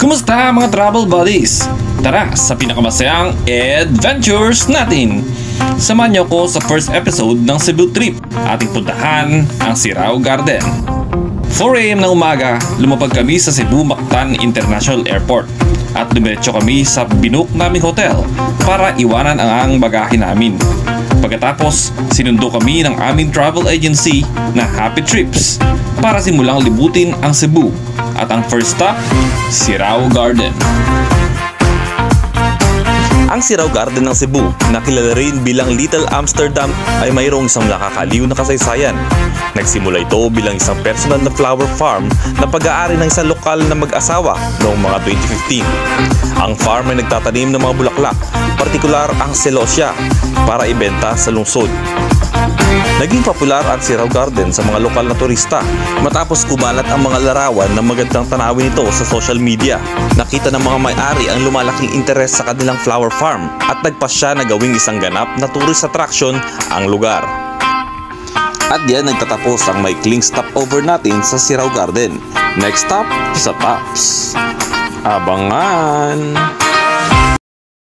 Kumusta mga travel buddies? Tara sa pinakamasayang adventures natin! Samahan niyo ako sa first episode ng Cebu trip. Ating puntahan ang Sirao Garden. 4 AM ng umaga, lumapag kami sa Cebu Mactan International Airport at dumiretso kami sa binook naming hotel para iwanan ang bagahe namin. Pagkatapos, sinundo kami ng aming travel agency na Happy Trips para simulang libutin ang Cebu at ang first stop, Sirao Garden. Ang Sirao Garden ng Cebu, na kilala rin bilang Little Amsterdam, ay mayroong isang nakakaliw na kasaysayan. Nagsimula ito bilang isang personal na flower farm na pag-aari ng isang lokal na mag-asawa noong mga 2015. Ang farm ay nagtatanim ng mga bulaklak, partikular ang celosia, para ibenta sa lungsod. Naging popular ang Sirao Garden sa mga lokal na turista matapos kumalat ang mga larawan ng magandang tanawin nito sa social media. Nakita ng mga may-ari ang lumalaking interes sa kanilang flower farm at nagpasya na gawing isang ganap na tourist attraction ang lugar. At diyan nagtatapos ang maikling stopover natin sa Sirao Garden. Next stop, sa Tops. Abangan!